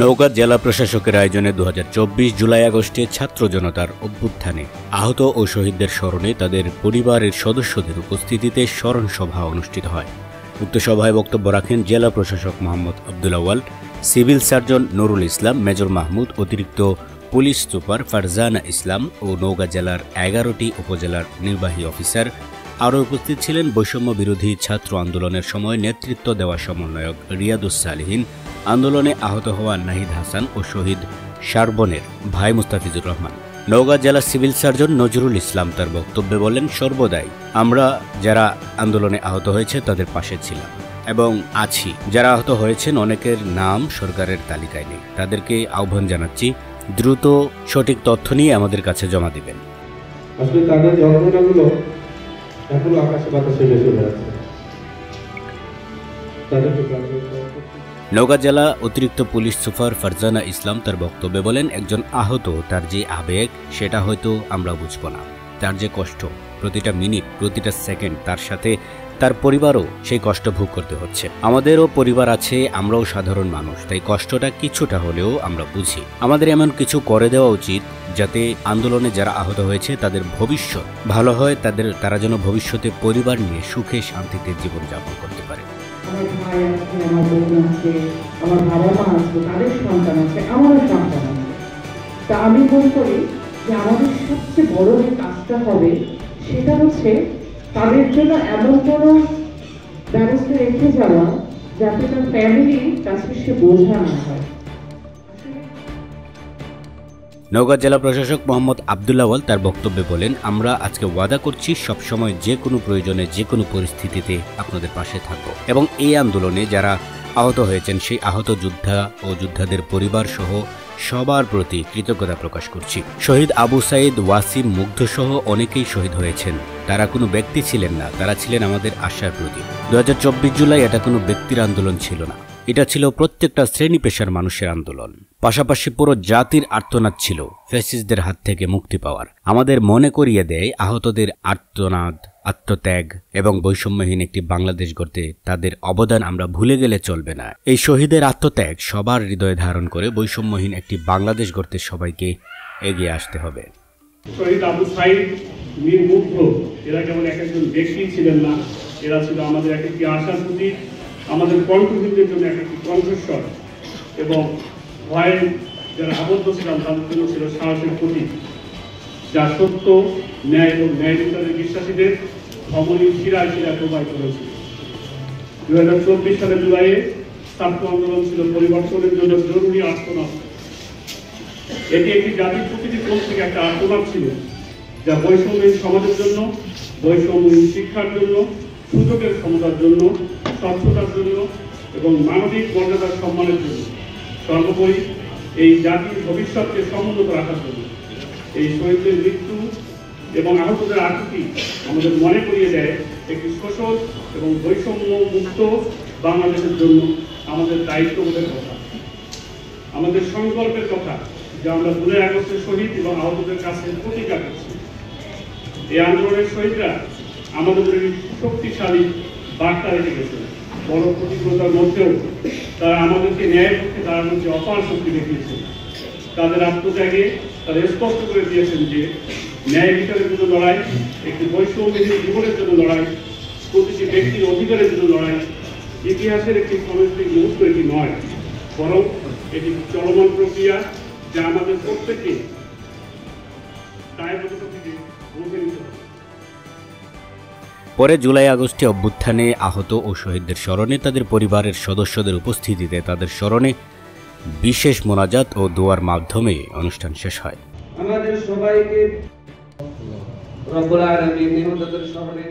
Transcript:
নওগাঁ জেলা প্রশাসকের আয়োজনে 2024 জুলাই আগস্টে ছাত্র জনতার অভ্যুত্থানে আহত ও শহীদদের স্মরণে তাদের পরিবারের সদস্যদের উপস্থিতিতে স্মরণ সভা অনুষ্ঠিত হয়। উক্ত সভায় বক্তব্য রাখেন জেলা প্রশাসক Mohammad Abdul Awal, civil surgeon Nurul Islam, major Mahmud, অতিরিক্ত পুলিশ সুপার ফারজানা ইসলাম ও নওগাঁ জেলার 11টি উপজেলার নির্বাহী অফিসার। আরও উপস্থিত ছিলেন বৈষম্য বিরোধী ছাত্র আন্দোলনের সময় নেতৃত্ব দেওয়া সমন্বয়ক রিয়াদুস সালেহীন, আন্দোলনে আহত হওয়া নাহিদ হাসান ও শহীদ শারবনের ভাই মুস্তাফিজুর রহমান। নওগাঁ জেলা সিভিল সার্জন নজরুল ইসলাম তার বক্তব্যে বলেন, সর্বদাই আমরা যারা আন্দোলনে আহত হয়েছে তাদের পাশে ছিলাম এবং আছি। যারা আহত হয়েছেন অনেকের নাম সরকারের তালিকায় নেই। তাদেরকে আহ্বান জানাচ্ছি দ্রুত সঠিক তথ্য নিয়ে আমাদের কাছে জমা দিবেন। আসলে তাদের যন্ত্রণাগুলো এখনো আকাশে বাতাসে ভেসে বেড়াচ্ছে। নওগাঁ জেলা অতিরিক্ত পুলিশ সুপার ফারজানা ইসলাম তার বক্তব্যে বলেন, একজন আহত তার যে আবেগ সেটা হয়তো আমরা বুঝব না। তার যে কষ্ট, প্রতিটা মিনিট, প্রতিটা সেকেন্ড, তার সাথে তার পরিবারও সেই কষ্ট ভোগ করতে হচ্ছে। আমাদেরও পরিবার আছে, আমরাও সাধারণ মানুষ, তাই কষ্টটা কিছুটা হলেও আমরা বুঝি। আমাদের এমন কিছু করে দেওয়া উচিত যাতে আন্দোলনে যারা আহত হয়েছে তাদের ভবিষ্যৎ ভালো হয়, তারা যেন ভবিষ্যতে পরিবার নিয়ে সুখে শান্তিতে জীবনযাপন করতে পারে। আমার ভাই আছে, আমার বোন আছে, আমার বাবা মা আছে, তাদের সন্তান আছে, আমারও সন্তান আছে। তা আমি মনে করি যে আমাদের সবচেয়ে বড় যে কাজটা হবে সেটা হচ্ছে তাদের জন্য এমন কোনো ব্যবস্থা রেখে যাওয়া যাতে তার ফ্যামিলির কাছে সে বোঝা না হয়। নওগাঁ জেলা প্রশাসক মোহাম্মদ আব্দুল আউয়াল তার বক্তব্যে বলেন, আমরা আজকে ওয়াদা করছি সবসময় যে কোনো প্রয়োজনে যে কোনো পরিস্থিতিতে আপনাদের পাশে থাকব এবং এই আন্দোলনে যারা আহত হয়েছেন সেই আহত যোদ্ধা ও যোদ্ধাদের পরিবার সহ সবার প্রতি কৃতজ্ঞতা প্রকাশ করছি। শহীদ আবু সাইদ, ওয়াসিম, মুগ্ধ সহ অনেকেই শহীদ হয়েছেন। তারা কোনো ব্যক্তি ছিলেন না, তারা ছিলেন আমাদের আশার প্রতীক। 2024 জুলাই এটা কোনো ব্যক্তির আন্দোলন ছিল না, এটা ছিল প্রত্যেকটা শ্রেণী পেশার মানুষের আন্দোলন। পাশাপাশি পুরো জাতির আর্তনাদ ছিল ফ্যাসিস্টদের হাত থেকে মুক্তি পাওয়ার। আমাদের মনে করিয়ে দেয় আহতদের আর্তনাদ, আত্মত্যাগ এবং বৈষম্যহীন একটি বাংলাদেশ গড়তে তাদের অবদান আমরা ভুলে গেলে চলবে না। এই শহীদের আত্মত্যাগ সবার হৃদয়ে ধারণ করে বৈষম্যহীন একটি বাংলাদেশ গড়তে সবাইকে এগিয়ে আসতে হবে। শহীদ আবু সাইদ, মীর মুগ্ধ এরা কেবল একজন ব্যক্তি ছিলেন না, এরা ছিল আমাদের একটি আশার প্রতীক, আমাদের কণ্ঠহীনদের জন্য একটি কণ্ঠস্বর এবং ভয়ে যারা আবদ্ধ ছিলাম তাদের জন্য ছিল সাহসের প্রতীক, যা সত্য, ন্যায় এবং ন্যায় বিচারের বিশ্বাসীদের ধমনীর শিরায় শিরায় প্রবাহিত হয়েছিল। 2024 সালের জুলাইয়ে ছাত্র আন্দোলন ছিল পরিবর্তনের জন্য জরুরি আর্তনাদ। এটি একটি জাতির প্রকৃতির কোণ থেকে একটা আর্তনাদ ছিল, যা বৈষম্যহীন সমাজের জন্য, বৈষম্যহীন শিক্ষার জন্য, সুযোগের ক্ষমতার জন্য, স্বচ্ছতার জন্য এবং মানবিক মর্যাদার সম্মানের জন্য, সর্বোপরি এই জাতির ভবিষ্যৎকে সমুন্নত রাখার জন্য। এই শহীদদের মৃত্যু এবং আহতদের আকুতি আমাদের মনে করিয়ে দেয় একটি শোষণ এবং বৈষম্য মুক্ত বাংলাদেশের জন্য আমাদের দায়িত্ববোধের কথা, আমাদের সংকল্পের কথা, যা আমরা 15 আগস্টের শহীদ এবং আহতদের কাছে প্রতিজ্ঞা করছি। এই আন্দোলনের শহীদরা আমাদের শক্তিশালী বার্তা রেখে গেছেন। বড় প্রতিকূলতার মধ্যেও তারা আমাদেরকে ন্যায়ের পক্ষে দাঁড়ানোর যে অপার শক্তি দেখিয়েছেন। তাদের আত্মত্যাগে তারা স্পষ্ট করে দিয়েছেন যে ন্যায় বিচারের জন্য লড়াই একটি বৈষম্যহীন জীবনের জন্য লড়াই, প্রতিটি ব্যক্তির অধিকারের জন্য লড়াই ইতিহাসের একটি সামগ্রিক মুহূর্ত এটি নয়, বরং এটি চলমান প্রক্রিয়া যা আমাদের প্রত্যেককে দায়বদ্ধতা থেকে মুক্তি নিতে হবে। পরে জুলাই আগস্টে অভ্যুত্থানে আহত ও শহীদদের স্মরণে তাদের পরিবারের সদস্যদের উপস্থিতিতে তাদের স্মরণে বিশেষ মোনাজাত ও দোয়ার মাধ্যমে অনুষ্ঠান শেষ হয়। আমাদের সবাইকে রব্বুল আলামিন নিহতদের স্মরণে